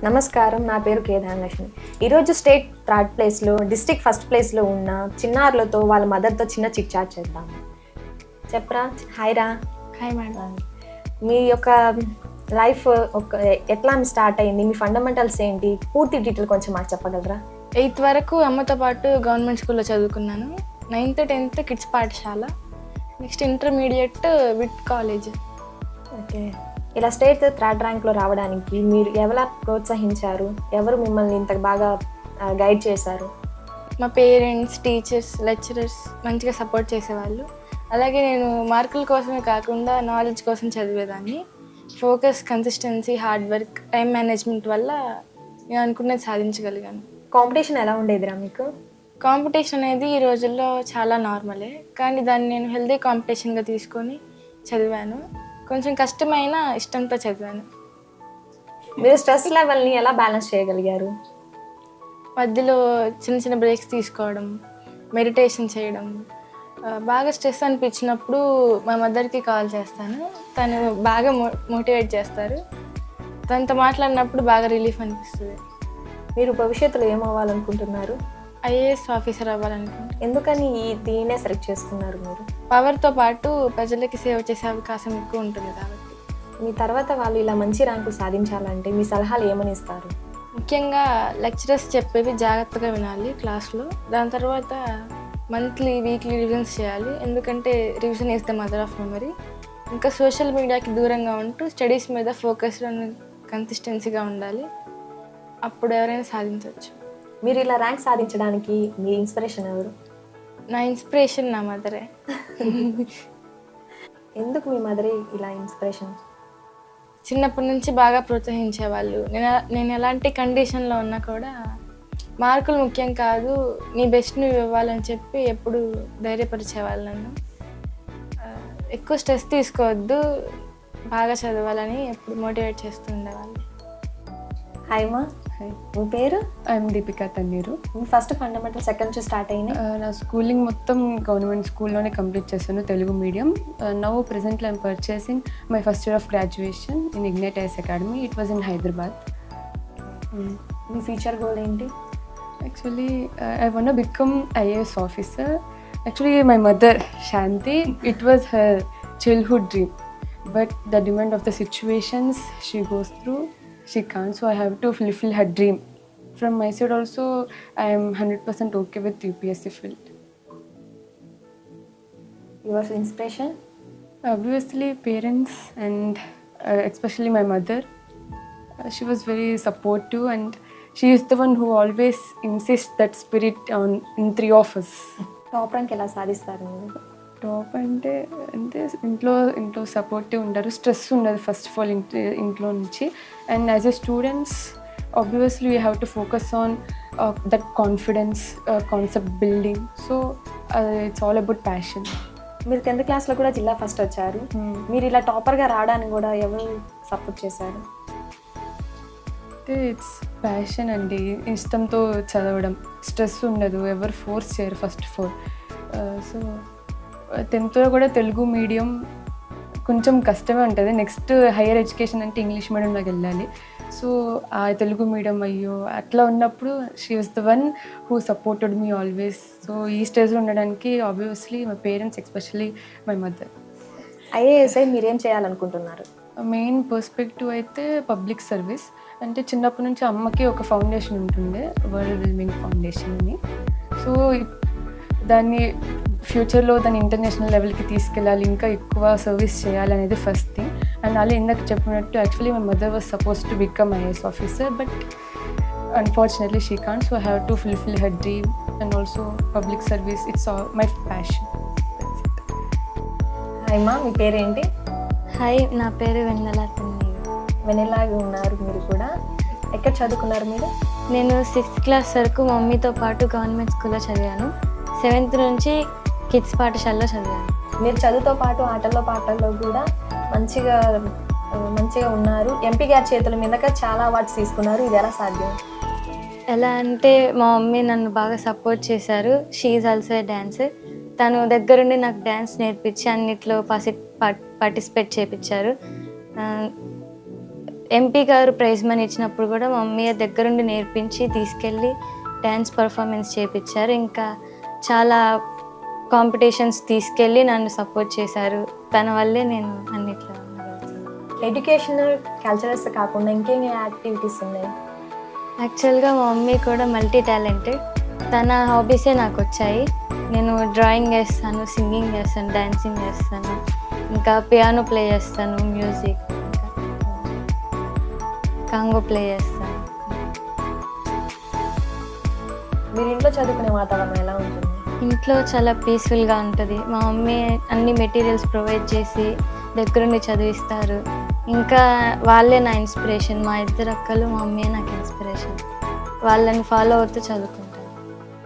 నమస్కారం, నా పేరు కే ధనలక్ష్మి. ఈరోజు స్టేట్ థర్డ్ ప్లేస్లో, డిస్ట్రిక్ట్ ఫస్ట్ ప్లేస్లో ఉన్న చిన్నారులతో వాళ్ళ మదర్తో చిన్న చిట్ చాట్ చేద్దాము. చెప్పరా, హాయ్ రా. Hi madam. మీ యొక్క లైఫ్ ఎట్లా స్టార్ట్ అయింది, మీ ఫండమెంటల్స్ ఏంటి, పూర్తి డీటెయిల్ కొంచెం మాకు చెప్పగలరా? 8th వరకు అమ్మతో పాటు గవర్నమెంట్ స్కూల్లో చదువుకున్నాను. 9th 10th కిడ్స్ పాఠశాల, next intermediate with college. Okay, ఇలా స్టేట్ థర్డ్ ర్యాంక్లో రావడానికి మీరు ఎవరు ప్రోత్సహించారు, ఎవరు మిమ్మల్ని ఇంత బాగా గైడ్ చేశారు? మా పేరెంట్స్, టీచర్స్, లెక్చరర్స్ మంచిగా సపోర్ట్ చేసేవాళ్ళు. అలాగే నేను మార్కుల కోసమే కాకుండా నాలెడ్జ్ కోసం చదివేదాన్ని. Focus, consistency, hard work, time management వల్ల నేను అనుకున్నది సాధించగలిగాను. కాంపిటీషన్ ఎలా ఉండేదిరా మీకు? కాంపిటీషన్ అనేది ఈ రోజుల్లో చాలా నార్మలే, కానీ దాన్ని నేను హెల్దీ కాంపిటీషన్గా తీసుకొని చదివాను. కొంచెం కష్టమైన ఇష్టంతో చదివాను. మీరు స్ట్రెస్ లెవెల్ని ఎలా బ్యాలెన్స్ చేయగలిగారు? మధ్యలో చిన్న చిన్న బ్రేక్స్ తీసుకోవడం, మెడిటేషన్ చేయడం. బాగా స్ట్రెస్ అనిపించినప్పుడు మా మదర్కి కాల్ చేస్తాను. తను బాగా మోటివేట్ చేస్తారు. తనతో మాట్లాడినప్పుడు బాగా రిలీఫ్ అనిపిస్తుంది. మీరు భవిష్యత్తులో ఏమవ్వాలనుకుంటున్నారు? IAS officer అవ్వాలనుకుంటున్నాను. ఎందుకని దీన్నే సెలెక్ట్ చేసుకున్నారు మీరు? పవర్తో పాటు ప్రజలకి సేవ చేసే అవకాశం ఎక్కువ ఉంటుంది కాబట్టి. మీ తర్వాత వాళ్ళు ఇలా మంచి ర్యాంకులు సాధించాలంటే మీ సలహాలు ఏమని ఇస్తారు? ముఖ్యంగా లెక్చరర్స్ చెప్పేవి జాగ్రత్తగా వినాలి క్లాస్లో. దాని తర్వాత మంత్లీ, వీక్లీ రివిజన్స్ చేయాలి. ఎందుకంటే revision is the mother of memory. ఇంకా సోషల్ మీడియాకి దూరంగా ఉంటూ స్టడీస్ మీద ఫోకస్డ్ అండ్ కన్సిస్టెన్సీగా ఉండాలి. అప్పుడు ఎవరైనా సాధించవచ్చు. మీరు ఇలా ర్యాంక్ సాధించడానికి మీ ఇన్స్పిరేషన్ ఎవరు? నా ఇన్స్పిరేషన్ నా మదరే. ఎందుకు మీ మదరే ఇలా ఇన్స్పిరేషన్? చిన్నప్పటి నుంచి బాగా ప్రోత్సహించేవాళ్ళు. నేను ఎలాంటి కండిషన్లో ఉన్నా కూడా మార్కులు ముఖ్యం కాదు, నీ బెస్ట్ నువ్వు ఇవ్వాలని చెప్పి ఎప్పుడు ధైర్యపరిచేవాళ్ళు నన్ను. ఎక్కువ స్ట్రెస్ తీసుకోవద్దు, బాగా చదవాలని ఎప్పుడు మోటివేట్ చేస్తూ ఉండేవాళ్ళు. హాయ్ మా. హాయ్, మీ పేరు? ఐఎమ్ దీపికా తన్నీరు. మీ ఫస్ట్ ఫండమెంటల్స్ ఎక్కడి నుంచి స్టార్ట్ అయినాయి? నా స్కూలింగ్ మొత్తం గవర్నమెంట్ స్కూల్లోనే కంప్లీట్ చేశాను, Telugu medium. Now presently I'm purchasing my first year of graduation in ignite IAS academy. It was in Hyderabad. Me future goal ఏంటి? Actually, I want to become IAS officer. Actually, my mother, Shanti, it was her childhood dream. But the demand of the situations she goes through, she can't. So I have to fulfill her dream. From my side also, I am 100% okay with UPSC field. Your inspiration? Obviously, parents and especially my mother. She was very supportive and she is the one who always insists that spirit in three of us. Top rank ఎలా సాధిస్తారు మీరు? Top అంటే ఇంట్లో supportive ఉండరు, stress ఉండదు first of all ఇంట్లో నుంచి. And as a students obviously we have to focus on that confidence, concept building. So it's all about passion. మీరు 10th క్లాస్లో కూడా జిల్లా ఫస్ట్ వచ్చారు. మీరు ఇలా టాపర్గా రావడానికి కూడా ఎవరు సపోర్ట్ చేశారు? ఇట్స్ ప్యాషన్ అండి, ఇష్టంతో చదవడం, స్ట్రెస్ ఉండదు, ఎవరు ఫోర్స్ చేయరు ఫస్ట్ ఆఫ్ ఆల్. సో 10thలో కూడా తెలుగు మీడియం కొంచెం కష్టమే ఉంటుంది. నెక్స్ట్ హైయర్ ఎడ్యుకేషన్ అంటే ఇంగ్లీష్ మీడియంలోకి వెళ్ళాలి. సో ఆ తెలుగు మీడియం అయ్యో అట్లా ఉన్నప్పుడు she was the one who supported me always. So ఈ స్టేజ్లో ఉండడానికి obviously my parents, especially my mother. ఐఏఎస్ఐ మీరేం చేయాలనుకుంటున్నారు? మెయిన్ పర్స్పెక్టివ్ అయితే పబ్లిక్ సర్వీస్. అంటే చిన్నప్పటి నుంచి అమ్మకి ఒక ఫౌండేషన్ ఉంటుండే, వరల్డ్ వెల్బింగ్ ఫౌండేషన్ అని. సో దాన్ని ఫ్యూచర్లో దాన్ని ఇంటర్నేషనల్ లెవెల్కి తీసుకెళ్ళాలి, ఇంకా ఎక్కువ సర్వీస్ చేయాలనేది ఫస్ట్ థింగ్. అండ్ అలా ఇందాక చెప్పినట్టు actually my mother was suppose to become IAS officer, but unfortunately she can't. So I have to fulfil her dream and also public service, it's my passion. Hi మా, మీ పేరేంటి? Hi, నా పేరు వెన్నెల తన్నీరు. వెనెలాగా ఉన్నారు మీరు కూడా. ఎక్కడ చదువుకున్నారు మీరు? నేను 6th క్లాస్ వరకు మమ్మీతో పాటు గవర్నమెంట్ స్కూల్లో చదివాను. 7th నుంచి కిడ్స్ పాఠశాలలో చదివాను. మీరు చదువుతో పాటు ఆటల్లో పాటల్లో కూడా మంచిగా ఉన్నారు. ఎంపీ గారి చేతుల మీదగా చాలా అవార్డ్స్ తీసుకున్నారు. ఇది ఎలా సాధ్యం? ఎలా అంటే మా మమ్మీ నన్ను బాగా సపోర్ట్ చేశారు. She is also a dancer. తను దగ్గరుండి నాకు డ్యాన్స్ నేర్పించి అన్నిట్లో పార్టిసిపేట్ చేయించారు. ఎంపీ గారు ప్రైజ్ మనీ ఇచ్చినప్పుడు కూడా మా మమ్మీ దగ్గరుండి నేర్పించి తీసుకెళ్ళి డ్యాన్స్ పర్ఫార్మెన్స్ చేయించారు. ఇంకా చాలా కాంపిటీషన్స్ తీసుకెళ్ళి నన్ను సపోర్ట్ చేశారు. తన వల్లే నేను అన్నిట్లో ఉండగలుగుతాను. ఎడ్యుకేషనల్ కల్చరల్స్ కాకుండా ఇంకేం యాక్టివిటీస్ ఉన్నాయి? యాక్చువల్గా మా మమ్మీ కూడా మల్టీ టాలెంటెడ్. తన హాబీసే నాకు వచ్చాయి. నేను డ్రాయింగ్ చేస్తాను, సింగింగ్ చేస్తాను, డాన్సింగ్ చేస్తాను, ఇంకా పియానో ప్లే చేస్తాను, మ్యూజిక్, కాంగో ప్లే చేస్తాను. మీరు ఇంట్లో చదువుకునే వాతావరణం ఎలా ఉంటుంది? ఇంట్లో చాలా పీస్ఫుల్గా ఉంటుంది. మా మమ్మీ అన్ని మెటీరియల్స్ ప్రొవైడ్ చేసి దగ్గరుండి చదివిస్తారు. ఇంకా వాళ్ళే నా ఇన్స్పిరేషన్. మా ఇద్దరు అక్కలు, మా మమ్మీ నాకు ఇన్స్పిరేషన్. వాళ్ళని ఫాలో అవుతూ చదువుకుంటాను.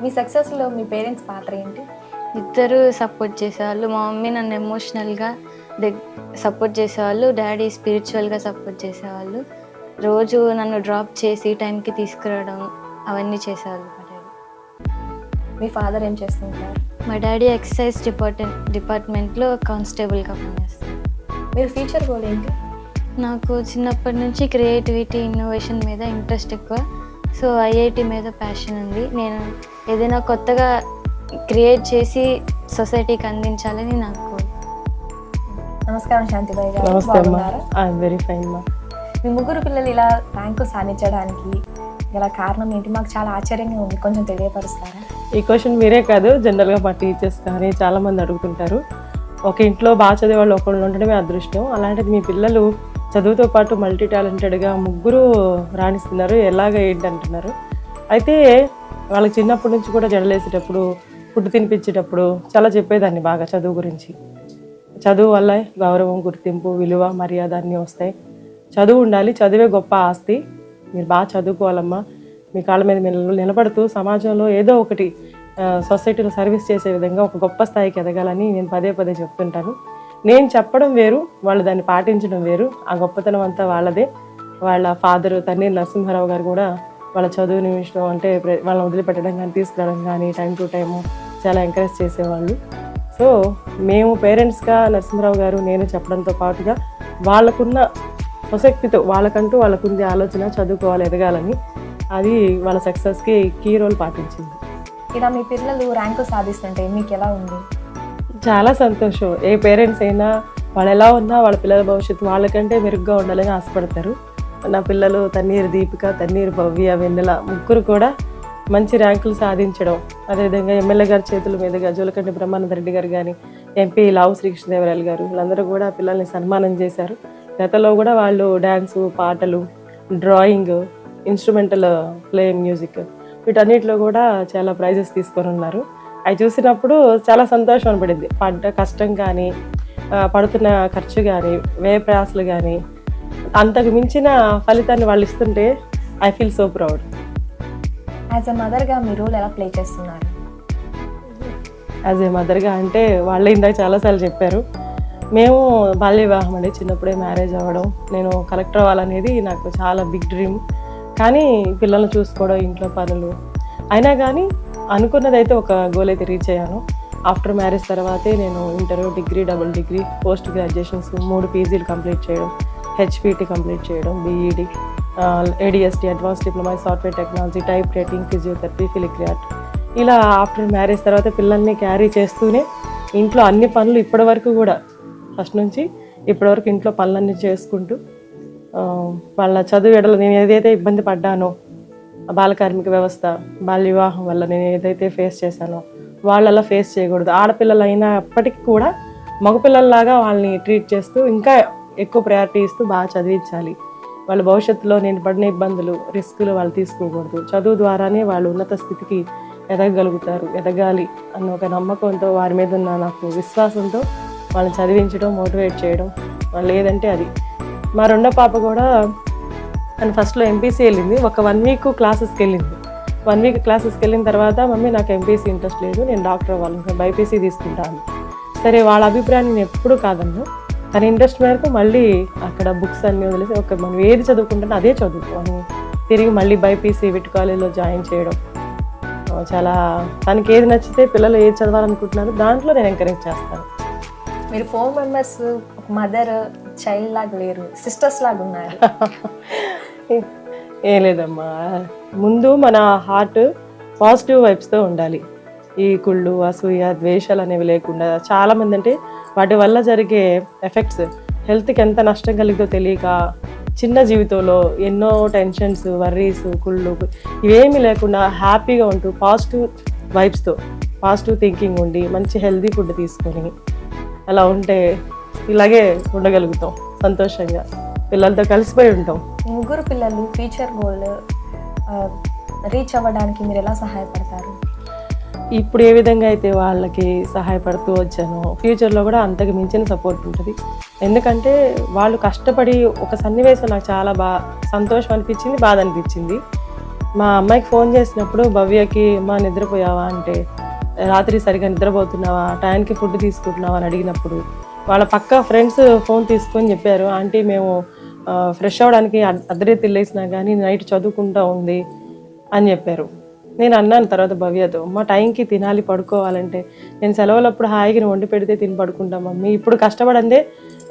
మీ సక్సెస్లో మీ పేరెంట్స్ పాత్ర ఏంటి? ఇద్దరు సపోర్ట్ చేసేవాళ్ళు. మా మమ్మీ నన్ను ఎమోషనల్గా సపోర్ట్ చేసేవాళ్ళు, డాడీ స్పిరిచువల్గా సపోర్ట్ చేసేవాళ్ళు. రోజు నన్ను డ్రాప్ చేసి టైంకి తీసుకురావడం అవన్నీ చేసేవాళ్ళు మా డాడీ. మీ ఫాదర్ ఏం చేస్తుంటారు? మా డాడీ ఎక్సైజ్ డిపార్ట్మెంట్లో కానిస్టేబుల్గా పనిచేస్తారు. మీరు ఫ్యూచర్ గోల్ ఏంటి? నాకు చిన్నప్పటి నుంచి క్రియేటివిటీ, ఇన్నోవేషన్ మీద ఇంట్రెస్ట్ ఎక్కువ. సో ఐఐటి మీద ప్యాషన్ ఉంది. నేను ఏదైనా కొత్తగా క్రియేట్ చేసి సొసైటీకి అందించాలని నాకు. నమస్కారం శాంతిబాయి గారు. నమస్తే అమ్మా. బాగున్నారా? ఐఎమ్ వెరీ ఫైన్ మా. మీ ముగ్గురు పిల్లలు ఇలా ర్యాంకు సాధించడానికి గల కారణం ఏంటి? మాకు చాలా ఆశ్చర్యంగా ఉంది, కొంచెం తెలియపరుస్తారా? ఈ క్వశ్చన్ మీరే కాదు, జనరల్గా మా టీచర్స్ కానీ చాలామంది అడుగుతుంటారు. ఒక ఇంట్లో బాగా చదివే వాళ్ళు ఒకళ్ళు ఉండడమే అదృష్టం. అలాంటిది మీ పిల్లలు చదువుతో పాటు మల్టీ టాలెంటెడ్గా ముగ్గురు రాణిస్తున్నారు, ఎలాగ ఏంటి అంటున్నారు. అయితే వాళ్ళకి చిన్నప్పటి నుంచి కూడా జడలేసేటప్పుడు, ఫుడ్ తినిపించేటప్పుడు చాలా చెప్పేదాన్ని బాగా చదువు గురించి. చదువు వల్ల గౌరవం, గుర్తింపు, విలువ, మర్యాద అన్నీ వస్తాయి. చదువు ఉండాలి, చదివే గొప్ప ఆస్తి. మీరు బాగా చదువుకోవాలమ్మా. మీ కాళ్ళ మీద మీరు నిలబడుతూ సమాజంలో ఏదో ఒకటి సొసైటీలో సర్వీస్ చేసే విధంగా ఒక గొప్ప స్థాయికి ఎదగాలని నేను పదే పదే చెప్తుంటాను. నేను చెప్పడం వేరు, వాళ్ళు దాన్ని పాటించడం వేరు. ఆ గొప్పతనం అంతా వాళ్ళదే. వాళ్ళ ఫాదరు తన్నీరు నరసింహారావు గారు కూడా వాళ్ళ చదువు నిమిషం అంటే వాళ్ళని వదిలిపెట్టడం కానీ తీసుకురావడం కానీ టైం టు టైము చాలా ఎంకరేజ్ చేసేవాళ్ళు. సో మేము పేరెంట్స్గా నరసింహారావు గారు నేను చెప్పడంతో పాటుగా వాళ్ళకున్న స్వశక్తితో వాళ్ళకుంది ఆలోచన, చదువుకోవాలి, ఎదగాలని. అది వాళ్ళ సక్సెస్కి కీ రోల్ పాటించింది. ఇలా మీ పిల్లలు ర్యాంకు సాధిస్తుంటే మీకు ఎలా ఉంది? చాలా సంతోషం. ఏ పేరెంట్స్ అయినా వాళ్ళు ఎలా ఉన్నా వాళ్ళ పిల్లల భవిష్యత్తు వాళ్ళకంటే మెరుగ్గా ఉండాలని ఆశపడతారు. నా పిల్లలు తన్నీరు దీపిక, తన్నీరు భవ్య, వెన్నెల ముగ్గురు కూడా మంచి ర్యాంకులు సాధించడం, అదేవిధంగా ఎమ్మెల్యే గారి చేతుల మీదుగా జోలకంటి బ్రహ్మానంద రెడ్డి గారు కానీ, ఎంపీ లావు శ్రీకృష్ణదేవరాయలు గారు వీళ్ళందరూ కూడా పిల్లల్ని సన్మానం చేశారు. గతంలో కూడా వాళ్ళు డ్యాన్సు, పాటలు, డ్రాయింగ్, ఇన్స్ట్రుమెంటల్ ప్లే, మ్యూజిక్ వీటన్నిటిలో కూడా చాలా ప్రైజెస్ తీసుకొని ఉన్నారు. అవి చూసినప్పుడు చాలా సంతోషం అనిపడింది. పడ్డ కష్టం కానీ, పడుతున్న ఖర్చు కానీ, వ్యయ ప్రయాసాలు కానీ అంతకు మించిన ఫలితాన్ని వాళ్ళు ఇస్తుంటే I feel so proud. As a మదర్గా మీ రోల్ ఎలా ప్లే చేస్తున్నారు? యాజ్ ఏ మదర్గా అంటే వాళ్ళే ఇందాక చాలాసార్లు చెప్పారు. మేము బాల్య వివాహం అండి, చిన్నప్పుడే మ్యారేజ్ అవ్వడం. నేను కలెక్టర్ అవ్వాలనేది నాకు చాలా బిగ్ డ్రీమ్. కానీ పిల్లల్ని చూసుకోవడం, ఇంట్లో పనులు అయినా కానీ అనుకున్నదైతే ఒక గోల్ అయితే రీచ్ అయ్యాను. ఆఫ్టర్ మ్యారేజ్ తర్వాతే నేను inter, degree, double degree, post graduations 3 పీజీలు కంప్లీట్ చేయడం, హెచ్పిటి కంప్లీట్ చేయడం, BEd, ADST advance diploma software technology, type writing, physiotherapy, filigree art. ఇలా ఆఫ్టర్ మ్యారేజ్ తర్వాత పిల్లల్ని క్యారీ చేస్తూనే ఇంట్లో అన్ని పనులు ఇప్పటివరకు కూడా ఫస్ట్ నుంచి ఇప్పటివరకు ఇంట్లో పనులన్నీ చేసుకుంటూ వాళ్ళ చదువు ఎడలో నేను ఏదైతే ఇబ్బంది పడ్డానో, బాల కార్మిక వ్యవస్థ, బాల్య వివాహం వల్ల నేను ఏదైతే ఫేస్ చేశానో వాళ్ళలా ఫేస్ చేయకూడదు. ఆడపిల్లలు అయినప్పటికీ కూడా మగపిల్లల్లాగా వాళ్ళని ట్రీట్ చేస్తూ ఇంకా ఎక్కువ ప్రయారిటీ ఇస్తూ బాగా చదివించాలి. వాళ్ళ భవిష్యత్తులో నేను పడిన ఇబ్బందులు, రిస్కులు వాళ్ళు తీసుకోకూడదు. చదువు ద్వారానే వాళ్ళు ఉన్నత స్థితికి ఎదగలుగుతారు, ఎదగాలి అన్న ఒక నమ్మకంతో, వారి మీద ఉన్న నాకు విశ్వాసంతో వాళ్ళని చదివించడం, మోటివేట్ చేయడం. వాళ్ళు ఏదంటే అది. మా రెండో పాప కూడా తను ఫస్ట్లో ఎంపీసీ వెళ్ళింది. ఒక 1 వీక్ క్లాసెస్కి వెళ్ళింది. 1 వీక్ క్లాసెస్కి వెళ్ళిన తర్వాత మమ్మీ నాకు ఎంపీసీ ఇంట్రెస్ట్ లేదు, నేను డాక్టర్ అవ్వాలి, బైపీసీ తీసుకుంటాను. సరే, వాళ్ళ అభిప్రాయాన్ని నేను ఎప్పుడూ కాదన్ను. తన ఇంట్రెస్ట్ మేరకు మళ్ళీ అక్కడ బుక్స్ అన్నీ వదిలేసి మనం ఏది చదువుకుంటానో అదే చదువుకోని తిరిగి మళ్ళీ బైపీసీ విట్ కాలేజ్లో జాయిన్ చేయడం. చాలా తనకి ఏది నచ్చితే, పిల్లలు ఏది చదవాలనుకుంటున్నారో దాంట్లో నేను ఎంకరేజ్ చేస్తాను. మీరు 4 మెంబర్స్, ఒక మదర్, చైల్డ్ లాగా లేరు, సిస్టర్స్ లాగా ఉన్నారు. ఏం లేదమ్మా, ముందు మన హార్ట్ పాజిటివ్ వైబ్స్తో ఉండాలి. ఈ కుళ్ళు, అసూయ, ద్వేషాలు అనేవి లేకుండా. చాలామంది అంటే వాటి వల్ల జరిగే ఎఫెక్ట్స్ హెల్త్కి ఎంత నష్టం కలిగితో తెలియక చిన్న జీవితంలో ఎన్నో టెన్షన్స్, వర్రీస్, కుళ్ళు ఇవేమీ లేకుండా హ్యాపీగా ఉంటూ పాజిటివ్ వైబ్స్తో పాజిటివ్ థింకింగ్ ఉండి మంచి హెల్తీ ఫుడ్ తీసుకొని అలా ఉంటే ఇలాగే ఉండగలుగుతాం సంతోషంగా, పిల్లలతో కలిసిపోయి ఉంటాం. ఈ ముగ్గురు పిల్లలు ఫ్యూచర్ గోల్ రీచ్ అవ్వడానికి మీరు ఎలా సహాయపడతారు? ఇప్పుడు ఏ విధంగా అయితే వాళ్ళకి సహాయపడుతూ వచ్చానో ఫ్యూచర్లో కూడా అంతకు మించిన సపోర్ట్ ఉంటుంది. ఎందుకంటే వాళ్ళు కష్టపడి ఒక సన్నివేశం నాకు చాలా సంతోషం అనిపించింది, బాధ అనిపించింది. మా అమ్మాయికి ఫోన్ చేసినప్పుడు భవ్యకి అమ్మ నిద్రపోయావా అంటే, రాత్రి సరిగా నిద్రపోతున్నావా, టైంకి ఫుడ్ తీసుకుంటున్నావా అని అడిగినప్పుడు వాళ్ళ పక్క ఫ్రెండ్స్ ఫోన్ తీసుకొని చెప్పారు, ఆంటీ మేము ఫ్రెష్ అవ్వడానికి అర్ధరాత్రి తిల్లేసినా కానీ నైట్ చదువుకుంటూ ఉంది అని చెప్పారు. నేను అన్నాను తర్వాత భవ్యతో, మా టైంకి తినాలి, పడుకోవాలంటే నేను సెలవులప్పుడు హాయిగా వండి పెడితే తిని పడుకుంటాం మమ్మీ, ఇప్పుడు కష్టపడందే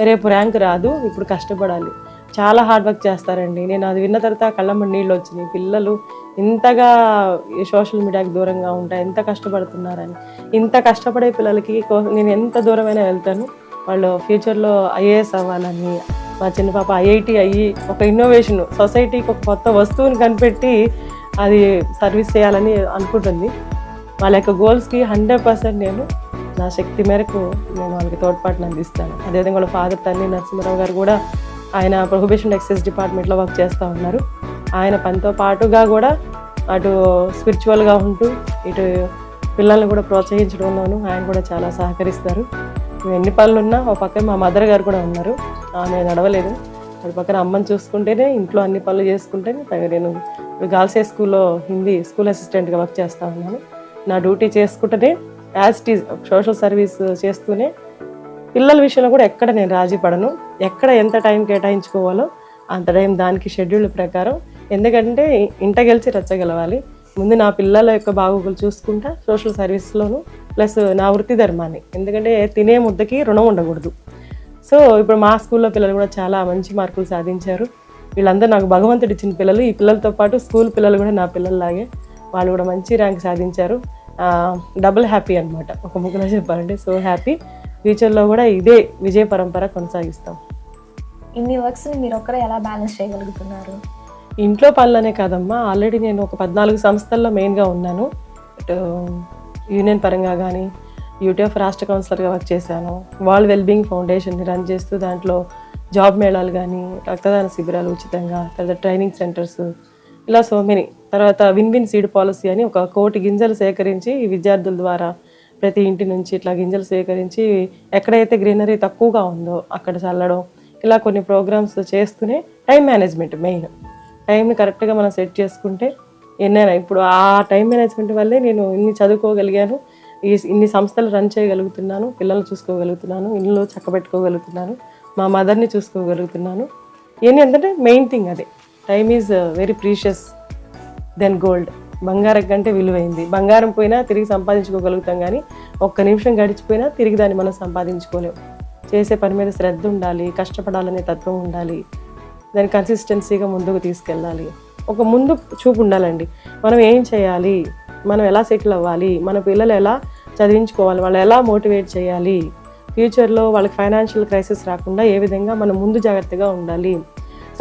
రేపు ర్యాంక్ రాదు, ఇప్పుడు కష్టపడాలి, చాలా హార్డ్ వర్క్ చేస్తారండి. నేను అది విన్న తర్వాత కళ్ళమ్మ నీళ్ళు వచ్చినాయి. పిల్లలు ఇంతగా సోషల్ మీడియాకి దూరంగా ఉంటాయి, ఎంత కష్టపడుతున్నారని. ఇంత కష్టపడే పిల్లలకి నేను ఎంత దూరమైనా వెళ్తాను. వాళ్ళు ఫ్యూచర్లో ఐఏఎస్ అవ్వాలని, మా చిన్న పాప ఐఐటి అయ్యి ఒక ఇన్నోవేషన్ సొసైటీకి ఒక కొత్త వస్తువుని కనిపెట్టి అది సర్వీస్ చేయాలని అనుకుంటుంది. వాళ్ళ యొక్క గోల్స్కి 100% నేను నా శక్తి మేరకు నేను వాళ్ళకి తోడ్పాటును అందిస్తాను. అదేవిధంగా వాళ్ళ ఫాదర్ తల్లి నరసింహరావు గారు కూడా ఆయన ప్రొహిబిషన్ ఎక్సైజ్ డిపార్ట్మెంట్లో వర్క్ చేస్తూ ఉన్నారు. ఆయన పనితో పాటుగా కూడా అటు స్పిరిచువల్గా ఉంటూ ఇటు పిల్లల్ని కూడా ప్రోత్సహించడంలోనూ ఆయన కూడా చాలా సహకరిస్తారు. ఎన్ని పనులు ఉన్నా ఒక పక్కన మా మదర్ గారు కూడా ఉన్నారు, ఆమె నడవలేదు, ఒక పక్కన అమ్మని చూసుకుంటేనే ఇంట్లో అన్ని పనులు చేసుకుంటేనే నేను గర్ల్స్ స్కూల్లో హిందీ స్కూల్ అసిస్టెంట్గా వర్క్ చేస్తూ ఉన్నాను. నా డ్యూటీ చేసుకుంటేనే as it is social service చేస్తూనే పిల్లల విషయంలో కూడా ఎక్కడ నేను రాజీ పడను. ఎక్కడ ఎంత టైం కేటాయించుకోవాలో అంత టైం దానికి షెడ్యూల్ ప్రకారం. ఎందుకంటే ఇంట గెలిచి రెచ్చగలవాలి. ముందు నా పిల్లల యొక్క బాగోగులు చూసుకుంటా సోషల్ సర్వీస్లోను, ప్లస్ నా వృత్తి ధర్మాన్ని. ఎందుకంటే తినే ముద్దకి రుణం ఉండకూడదు. సో ఇప్పుడు మా స్కూల్లో పిల్లలు కూడా చాలా మంచి మార్కులు సాధించారు. వీళ్ళందరూ నాకు భగవంతుడు ఇచ్చిన పిల్లలు. ఈ పిల్లలతో పాటు స్కూల్ పిల్లలు కూడా నా పిల్లల్లాగే వాళ్ళు కూడా మంచి ర్యాంక్ సాధించారు. డబుల్ హ్యాపీ అనమాట, ఒక ముగ్గులో చెప్పాలంటే. So happy. ఫ్యూచర్లో కూడా ఇదే విజయ పరంపర కొనసాగిస్తాం. ఇన్ని వర్క్స్ని మీరు ఒక్కరే ఎలా బ్యాలెన్స్ చేయగలుగుతున్నారు? ఇంట్లో పనులనే కాదమ్మా, ఆల్రెడీ నేను ఒక 14 సంస్థల్లో మెయిన్గా ఉన్నాను. యూనియన్ పరంగా కానీ యూటీఎఫ్ రాష్ట్ర కౌన్సిలర్గా వర్క్ చేశాను. వరల్డ్ వెల్బీయింగ్ ఫౌండేషన్ని రన్ చేస్తూ దాంట్లో జాబ్ మేళాలు కానీ, రక్తదాన శిబిరాలు ఉచితంగా, తర్వాత ట్రైనింగ్ సెంటర్స్, ఇలా సో మెనీ. తర్వాత విన్ విన్ సీడ్ పాలసీ అని ఒక 1 కోటి గింజలు సేకరించి ఈ విద్యార్థుల ద్వారా ప్రతి ఇంటి నుంచి ఇట్లా గింజలు సేకరించి ఎక్కడైతే గ్రీనరీ తక్కువగా ఉందో అక్కడ చల్లడం, ఇలా కొన్ని ప్రోగ్రామ్స్ చేస్తూనే టైం మేనేజ్మెంట్ మెయిన్. టైంని కరెక్ట్గా మనం సెట్ చేసుకుంటే ఎన్నైనా. ఇప్పుడు ఆ టైం మేనేజ్మెంట్ వల్లే నేను ఇన్ని చదువుకోగలిగాను, ఇన్ని సంస్థలు రన్ చేయగలుగుతున్నాను, పిల్లల్ని చూసుకోగలుగుతున్నాను, ఇల్లు చక్కబెట్టుకోగలుగుతున్నాను, మా మదర్ని చూసుకోగలుగుతున్నాను. ఇవన్నీ ఏంటంటే మెయిన్ థింగ్ అదే. Time is very precious then gold. బంగారం కంటే విలువైంది. బంగారం పోయినా తిరిగి సంపాదించుకోగలుగుతాం, కానీ ఒక్క నిమిషం గడిచిపోయినా తిరిగి దాన్ని మనం సంపాదించుకోలేం. చేసే పని మీద శ్రద్ధ ఉండాలి, కష్టపడాలనే తత్వం ఉండాలి, దాన్ని కన్సిస్టెన్సీగా ముందుకు తీసుకెళ్ళాలి. ఒక ముందు చూపు ఉండాలండి. మనం ఏం చేయాలి, మనం ఎలా సెటిల్ అవ్వాలి, మన పిల్లలు ఎలా చదివించుకోవాలి, వాళ్ళు ఎలా మోటివేట్ చేయాలి, ఫ్యూచర్లో వాళ్ళకి ఫైనాన్షియల్ క్రైసిస్ రాకుండా ఏ విధంగా మనం ముందు జాగ్రత్తగా ఉండాలి,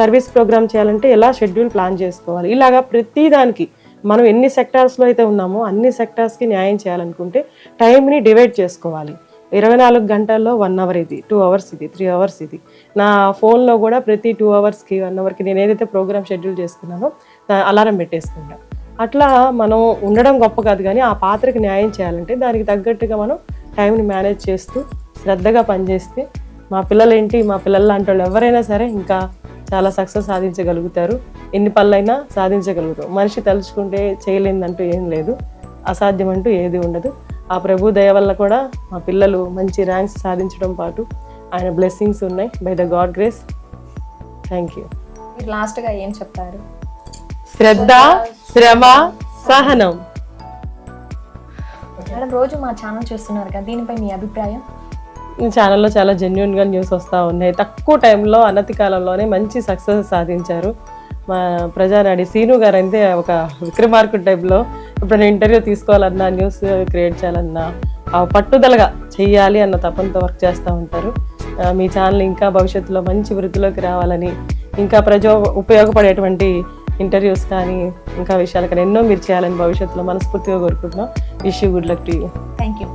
సర్వీస్ ప్రోగ్రామ్ చేయాలంటే ఎలా షెడ్యూల్ ప్లాన్ చేసుకోవాలి. ఇలాగా ప్రతి దానికి మనం ఎన్ని సెక్టార్స్లో అయితే ఉన్నామో అన్ని సెక్టార్స్కి న్యాయం చేయాలనుకుంటే టైంని డివైడ్ చేసుకోవాలి. 24 గంటల్లో 1 అవర్ ఇది, 2 అవర్స్ ఇది, 3 అవర్స్ ఇది. నా ఫోన్లో కూడా ప్రతి 2 అవర్స్కి 1 అవర్కి నేను ఏదైతే ప్రోగ్రామ్ షెడ్యూల్ చేసుకున్నానో అలారం పెట్టేసుకుంటాను. అట్లా మనం ఉండడం గొప్ప కాదు, కానీ ఆ పాత్రకి న్యాయం చేయాలంటే దానికి తగ్గట్టుగా మనం టైంని మేనేజ్ చేస్తూ శ్రద్ధగా పనిచేస్తే మా పిల్లలేంటి, మా పిల్లల లాంటి వాళ్ళు ఎవరైనా సరే ఇంకా చాలా సక్సెస్ సాధించగలుగుతారు. ఎన్ని పనులైనా సాధించగలుగుతాం. మనిషి తలుచుకుంటే చేయలేదంటూ ఏం లేదు, అసాధ్యం అంటూ ఏది ఉండదు. ఆ ప్రభు దయ వల్ల కూడా మా పిల్లలు మంచి ర్యాంక్స్ సాధించడం పాటు ఆయన బ్లెస్సింగ్స్ ఉన్నాయి by the God grace. Thank you. మీరు లాస్ట్గా ఏం చెప్తారు? శ్రద్ధ, శ్రమ, సహనం. మేడం, రోజు మా ఛానల్ చూస్తున్నారు కదా, దీనిపై మీ అభిప్రాయం? ఛానల్లో చాలా జెన్యున్గా న్యూస్ వస్తూ ఉన్నాయి. తక్కువ టైంలో అనతి కాలంలోనే మంచి సక్సెస్ సాధించారు. మా ప్రజానాడి సీను గారు అయితే ఒక విక్రమార్కుడు టైప్లో ఇప్పుడు ఇంటర్వ్యూ తీసుకోవాలన్నా న్యూస్ క్రియేట్ చేయాలన్నా పట్టుదలగా చెయ్యాలి అన్న తపనతో వర్క్ చేస్తూ ఉంటారు. మీ ఛానల్ ఇంకా భవిష్యత్తులో మంచి వృద్ధిలోకి రావాలని, ఇంకా ఉపయోగపడేటువంటి ఇంటర్వ్యూస్ కానీ ఇంకా విషయాలు కానీ ఎన్నో మీరు చేయాలని భవిష్యత్తులో మనస్ఫూర్తిగా కోరుకుంటున్నాం. Wish you good luck to you. Thank you.